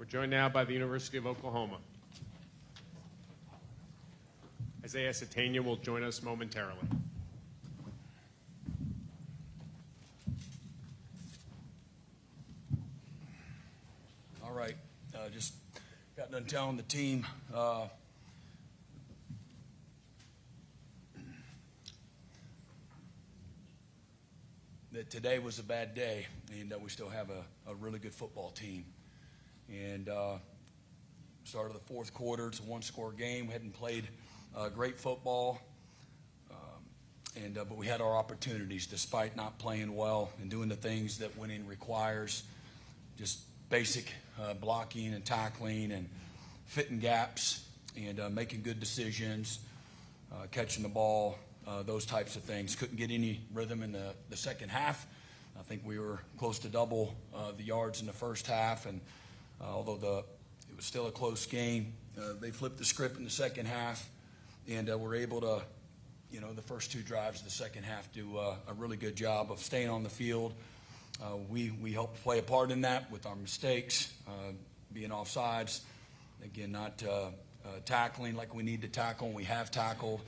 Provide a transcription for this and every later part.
joined now by the University of Oklahoma. Isaiah Sategna will join us momentarily. All right, just got done telling the team that today was a bad day, and we still have a really good football team. And start of the fourth quarter, it's a one-score game. We hadn't played great football, but we had our opportunities despite not playing well and doing the things that winning requires. Just basic blocking and tackling and fitting gaps and making good decisions, catching the ball, those types of things. Couldn't get any rhythm in the second half. I think we were close to double the yards in the first half, and although it was still a close game, they flipped the script in the second half, and were able to, the first two drives of the second half do a really good job of staying on the field. We helped play a part in that with our mistakes, being offsides, again, not tackling like we need to tackle, and we have tackled.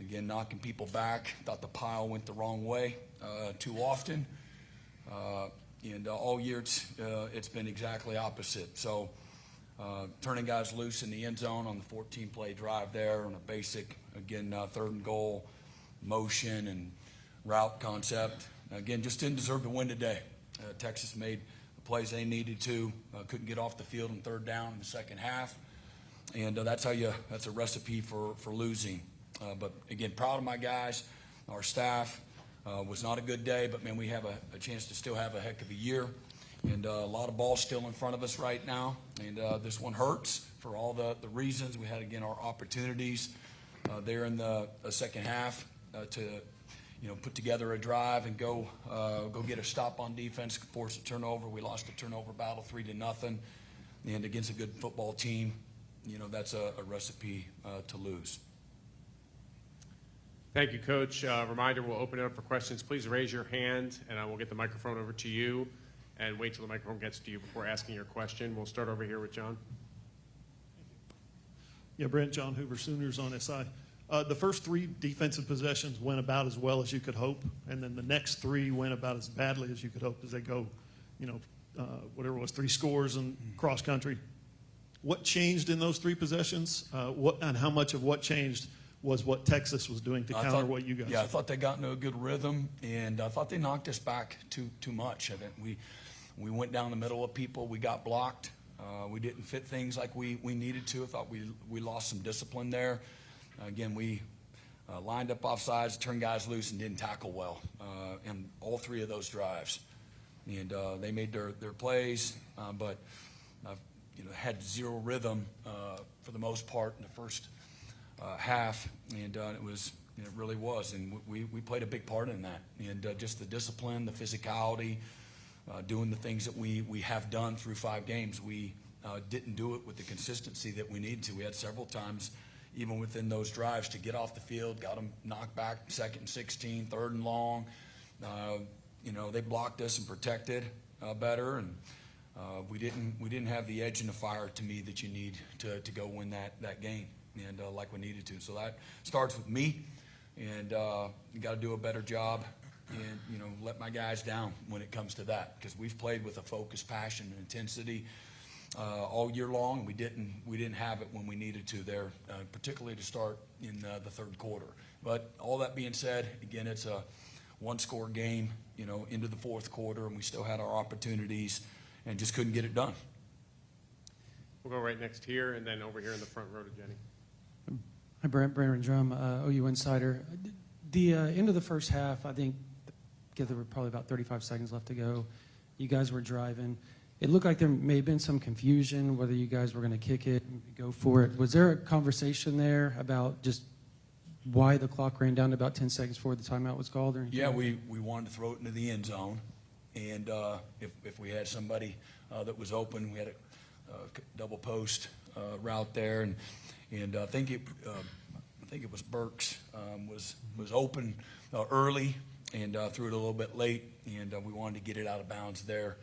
Again, knocking people back. Thought the pile went the wrong way too often. And all year it's been exactly opposite. So turning guys loose in the end zone on the 14-play drive there on a basic, again, third and goal motion and route concept. Again, just didn't deserve to win today. Texas made the plays they needed to. Couldn't get off the field in third down in the second half. And that's a recipe for losing. But again, proud of my guys, our staff. Was not a good day, but man, we have a chance to still have a heck of a year. And a lot of ball still in front of us right now. And this one hurts for all the reasons. We had, again, our opportunities there in the second half to put together a drive and go get a stop on defense, force a turnover. We lost the turnover battle 3-0. And against a good football team, that's a recipe to lose. Thank you, Coach. Reminder, we'll open it up for questions. Please raise your hand, and I will get the microphone over to you, and wait till the microphone gets to you before asking your question. We'll start over here with John. Yeah, Brent, John Hoover, Sooners on SI. The first three defensive possessions went about as well as you could hope, and then the next three went about as badly as you could hope as they go, whatever it was, 3 scores and cross country. What changed in those 3 possessions? And how much of what changed was what Texas was doing to counter what you guys did? I thought they got into a good rhythm, and I thought they knocked us back too much. I think we went down the middle of people. We got blocked. We didn't fit things like we needed to. I thought we lost some discipline there. Again, we lined up offsides, turned guys loose, and didn't tackle well in all 3 of those drives. And they made their plays, but had zero rhythm for the most part in the first half, and it really was, and we played a big part in that, and just the discipline, the physicality, doing the things that we have done through 5 games. We didn't do it with the consistency that we needed to. We had several times, even within those drives, to get off the field, got them knocked back 2nd and 16, 3rd and long. They blocked us and protected better, and we didn't have the edge in the fire to me that you need to go win that game. And like we needed to. So that starts with me, and you got to do a better job and, let my guys down when it comes to that, because we've played with a focus, passion, and intensity all year long, and we didn't have it when we needed to there, particularly to start in the third quarter. But all that being said, again, it's a one-score game, into the fourth quarter, and we still had our opportunities and just couldn't get it done. We'll go right next here, and then over here in the front row to Jenny. Hi, Brent Drum, OU Insider. The end of the first half, I think there were probably about 35 seconds left to go. You guys were driving. It looked like there may have been some confusion whether you guys were going to kick it and go for it. Was there a conversation there about just why the clock ran down to about 10 seconds before the timeout was called? Or anything? Yeah, we wanted to throw it into the end zone, and if we had somebody that was open, we had a double post route there, and I think it was Burks was open early and threw it a little bit late, and we wanted to get it out of bounds there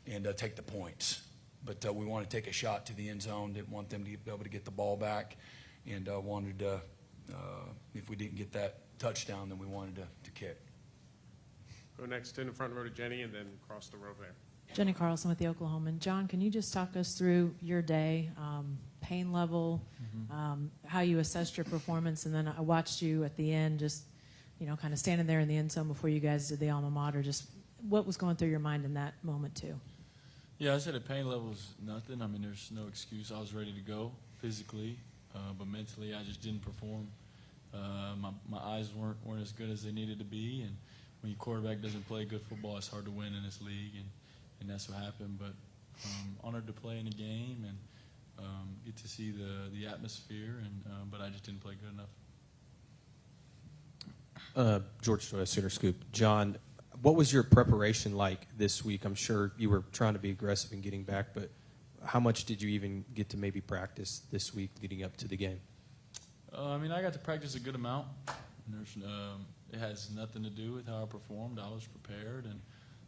and take the points. but we want to take a shot to the end zone. Didn't want them to be able to get the ball back, and wanted to, if we didn't get that touchdown, then we wanted to kick. Go next in the front row to Jenny, and then cross the row there. Jenny Carlson with the Oklahoman. John, can you just talk us through your day, pain level, how you assessed your performance, and then I watched you at the end just, kind of standing there in the end zone before you guys did the alma mater. Just what was going through your mind in that moment too? Yeah, I said the pain level was nothing. I mean, there's no excuse. I was ready to go physically, but mentally I just didn't perform. My eyes weren't as good as they needed to be, and when your quarterback doesn't play good football, it's hard to win in this league, and that's what happened. But honored to play in the game and get to see the atmosphere, but I just didn't play good enough. George Joyce, Sooner Scoop. John, what was your preparation like this week? I'm sure you were trying to be aggressive in getting back, but how much did you even get to maybe practice this week leading up to the game? I mean, I got to practice a good amount. It has nothing to do with how I performed. I was prepared, and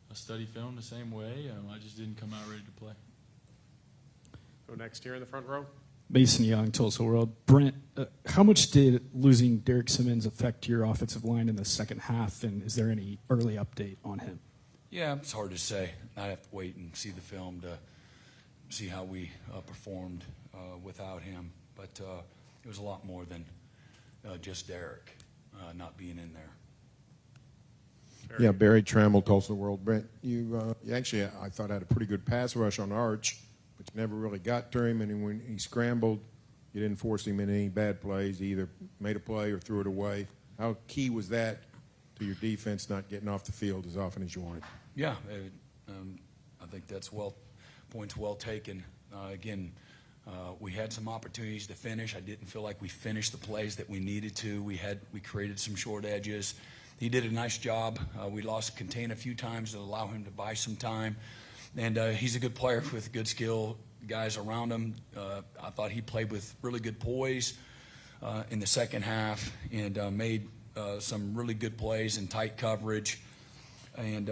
I studied film the same way. I just didn't come out ready to play. Go next here in the front row. Mason Young, Tulsa World. Brent, how much did losing Derek Simmons affect your offensive line in the second half, and is there any early update on him? Yeah, it's hard to say. I have to wait and see the film to see how we performed without him. But it was a lot more than just Derek not being in there. Barry. Yeah, Barry Trammell, Tulsa World. Brent, you actually, I thought, had a pretty good pass rush on Arch, but you never really got to him. And when he scrambled, you didn't force him in any bad plays. He either made a play or threw it away. How key was that to your defense not getting off the field as often as you wanted? Yeah, I think that's points well taken. Again, we had some opportunities to finish. I didn't feel like we finished the plays that we needed to. We created some short edges. He did a nice job. We lost contain a few times to allow him to buy some time. And he's a good player with good skill, guys around him. I thought he played with really good poise in the second half and made some really good plays in tight coverage. And,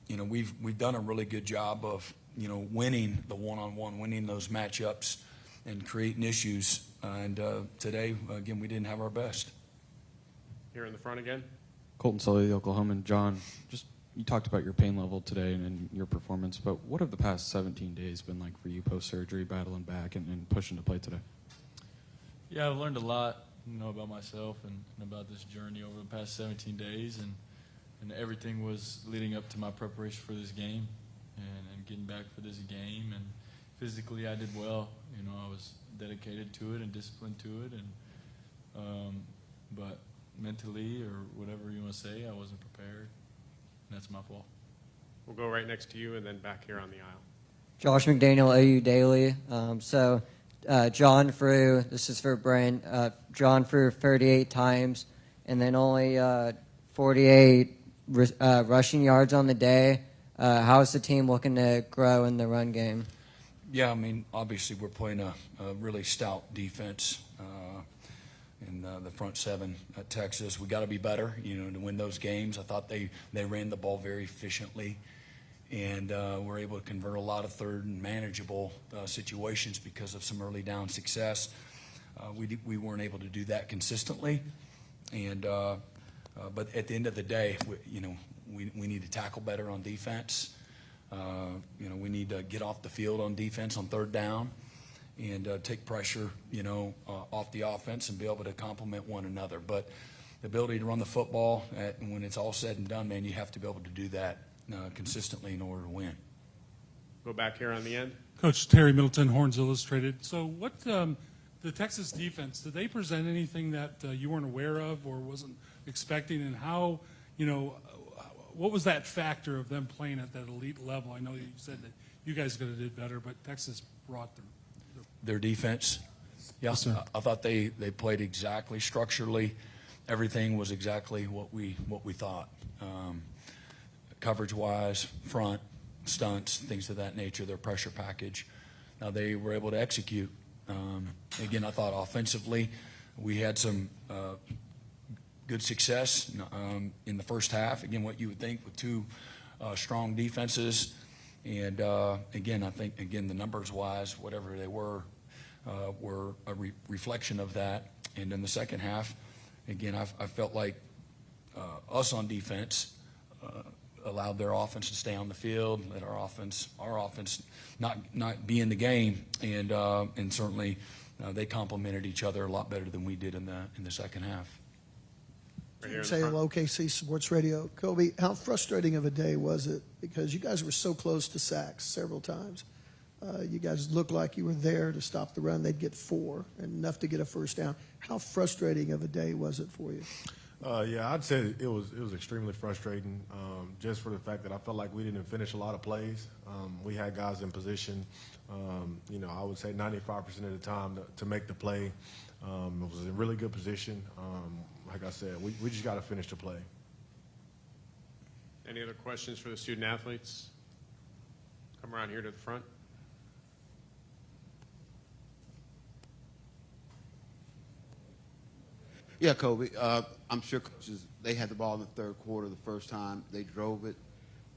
we've done a really good job of, winning the one-on-one, winning those matchups and creating issues. And today, again, we didn't have our best. Here in the front again. Colton Sully, the Oklahoman. John, you talked about your pain level today and your performance, but what have the past 17 days been like for you post-surgery, battling back and pushing to play today? Yeah, I've learned a lot, about myself and about this journey over the past 17 days, and everything was leading up to my preparation for this game and getting back for this game. And physically, I did well. I was dedicated to it and disciplined to it, but mentally or whatever you want to say, I wasn't prepared. And that's my fault. We'll go right next to you and then back here on the aisle. Josh McDaniel, OU Daily. John threw, this is for Brent, John threw 38 times and then only 48 rushing yards on the day. How is the team looking to grow in the run game? Yeah, I mean, obviously we're playing a really stout defense in the front seven at Texas. We got to be better, to win those games. I thought they ran the ball very efficiently, and were able to convert a lot of third and manageable situations because of some early down success. We weren't able to do that consistently, and but at the end of the day, we need to tackle better on defense. We need to get off the field on defense on third down and take pressure, off the offense and be able to complement one another. But the ability to run the football, when it's all said and done, man, you have to be able to do that consistently in order to win. Go back here on the end. Coach Terry Middleton, Horns Illustrated. So what the Texas defense, did they present anything that you weren't aware of or wasn't expecting, and how, what was that factor of them playing at that elite level? I know you said that you guys could have did better, but Texas brought their defense. Yeah, Yes, sir. I thought they played exactly structurally. Everything was exactly what we thought. Coverage-wise, front, stunts, things of that nature, their pressure package. Now they were able to execute. Again, I thought offensively we had some good success in the first half. Again, what you would think with two strong defenses. And again, I think, again, the numbers-wise, whatever they were a reflection of that. And in the second half, again, I felt like us on defense allowed their offense to stay on the field, let our offense not be in the game, and certainly they complemented each other a lot better than we did in the second half. Right here in the Say front. hello, KC Sports Radio. Kobie, how frustrating of a day was it? Because you guys were so close to sacks several times. You guys looked like you were there to stop the run. They'd get 4, and enough to get a first down. How frustrating of a day was it for you? Yeah, I'd say it was extremely frustrating, just for the fact that I felt like we didn't finish a lot of plays. We had guys in position, I would say 95% of the time to make the play. It was in really good position. Like I said, we just got to finish the play. Any other questions for the student athletes? Come around here to the front. Yeah, Kobie. I'm sure coaches, they had the ball in the third quarter the first time. They drove it.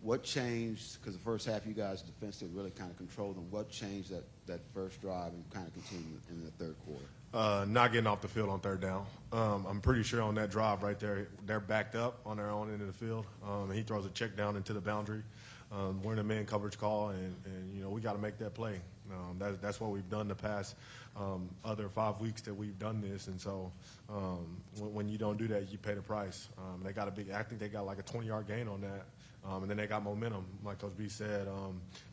What changed? Because the first half you guys defensively really kind of controlled them. What changed that first drive and kind of continued in the third quarter? Not getting off the field on third down. I'm pretty sure on that drive right there, they're backed up on their own end of the field. And he throws a check down into the boundary. We're in a man coverage call, and we got to make that play. That's what we've done the past other 5 weeks that we've done this, and so when you don't do that, you pay the price. They got I think they got like a 20-yard gain on that, and then they got momentum. Like Coach B said,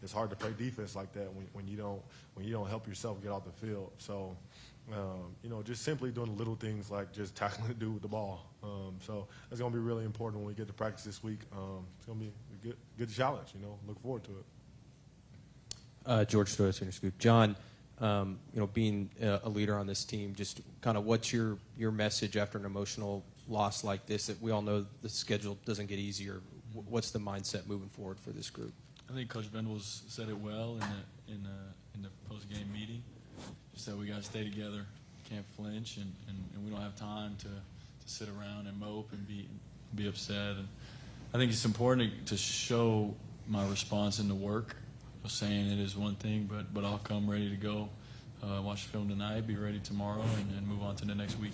it's hard to play defense like that when you don't help yourself get off the field. So. Just simply doing little things like just tackling the dude with the ball. So it's going to be really important when we get to practice this week. It's going to be a good challenge, Look forward to it. George Stoya, Senior Scoop. John, being a leader on this team, just kind of what's your message after an emotional loss like this? That we all know the schedule doesn't get easier. What's the mindset moving forward for this group? I think Coach Venables said it well in the post-game meeting. Just that we got to stay together, can't flinch, and we don't have time to sit around and mope and be upset. And I think it's important to show my response in the work. Saying it is one thing, but I'll come ready to go. Watch the film tonight, be ready tomorrow, and move on to the next week.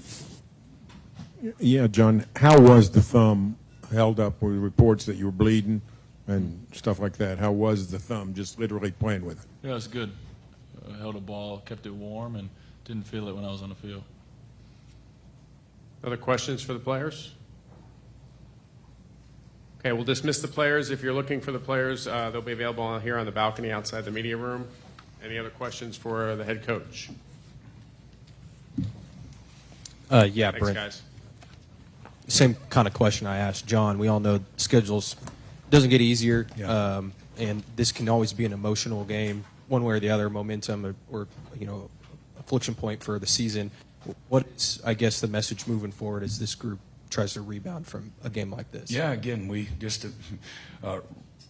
Yeah, John, how was the thumb held up with reports that you were bleeding and stuff like that? How was the thumb just literally playing with it? Yeah, it was good. Held a ball, kept it warm, and didn't feel it when I was on the field. Other questions for the players? Okay, we'll dismiss the players. If you're looking for the players, they'll be available here on the balcony outside the media room. Any other questions for the head coach? Yeah, Thanks, Brent. guys. Same kind of question I asked John. We all know schedules doesn't get easier, Yeah. and this can always be an emotional game, one way or the other, momentum or affliction point for the season. What is, I guess, the message moving forward as this group tries to rebound from a game like this? Yeah, again, we just to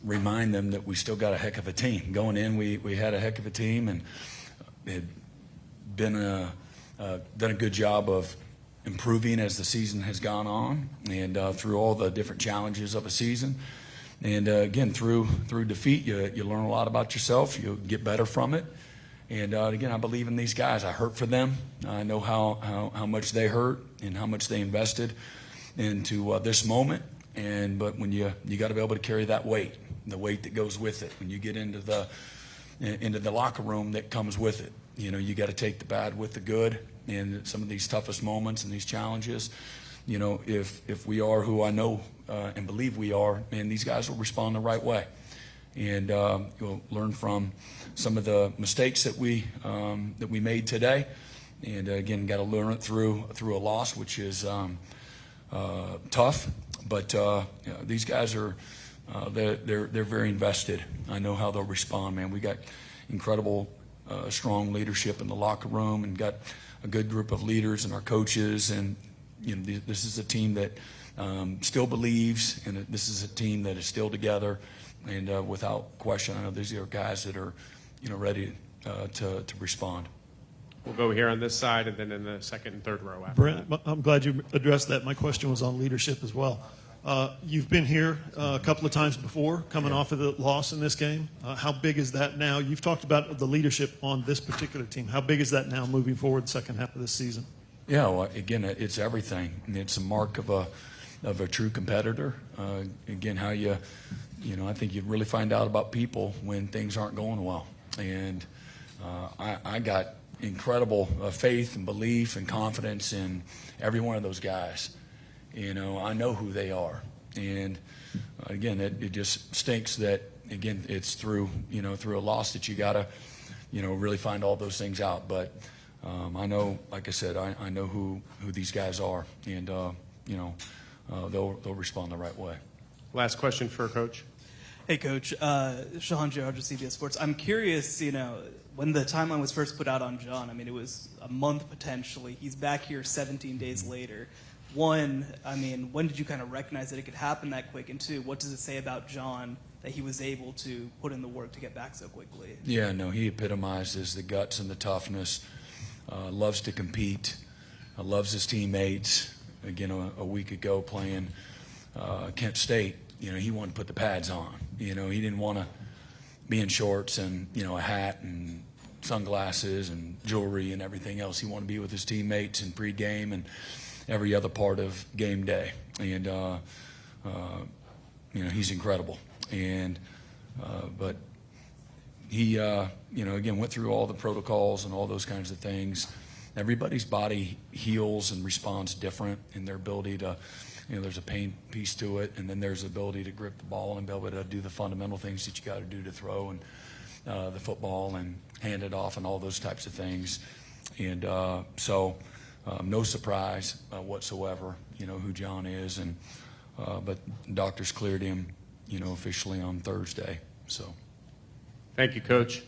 remind them that we still got a heck of a team. Going in, we had a heck of a team and had been done a good job of improving as the season has gone on and through all the different challenges of a season. And again, through defeat, you learn a lot about yourself. You get better from it. And again, I believe in these guys. I hurt for them. I know how much they hurt and how much they invested into this moment. But when you got to be able to carry that weight, the weight that goes with it. When you get into the locker room that comes with it, you got to take the bad with the good. And some of these toughest moments and these challenges, if we are who I know and believe we are, man, these guys will respond the right way. And you'll learn from some of the mistakes that we made today. And again, got to learn it through a loss, which is tough. But these guys are they're very invested. I know how they'll respond, man. We got incredible strong leadership in the locker room, and got a good group of leaders and our coaches. And this is a team that still believes, and this is a team that is still together. And without question, I know these are guys that are ready to respond. We'll go here on this side and then in the second and third row after Brent, that. I'm glad you addressed that. My question was on leadership as well. You've been here a couple of times before, coming off of the loss in this game. How big is that now? You've talked about the leadership on this particular team. How big is that now moving forward the second half of this season? Yeah, well, again, it's everything. And it's a mark of a true competitor. Again, how I think you really find out about people when things aren't going well. And I got incredible faith and belief and confidence in every one of those guys. I know who they are. And again, it just stinks that, again, it's through a loss that you got to, really find all those things out. But I know, like I said, I know who these guys are, and they'll respond the right way. Last question for Coach. Hey, Coach. Shahan Gerard with CBS Sports. I'm curious, when the timeline was first put out on John, I mean, it was a month potentially. He's back here 17 days later. One, I mean, when did you kind of recognize that it could happen that quick? And two, what does it say about John that he was able to put in the work to get back so quickly? Yeah, no, he epitomizes the guts and the toughness. Loves to compete. Loves his teammates. Again, a week ago playing Kent State, he wanted to put the pads on. He didn't want to be in shorts and, a hat and sunglasses and jewelry and everything else. He wanted to be with his teammates in pregame and every other part of game day. And, he's incredible. And, but he, again, went through all the protocols and all those kinds of things. Everybody's body heals and responds different in their ability to, there's a pain piece to it, and then there's the ability to grip the ball and be able to do the fundamental things that you got to do to throw and the football and hand it off and all those types of things. And so no surprise whatsoever, who John is. And but doctors cleared him, officially on Thursday. So. Thank you, Coach.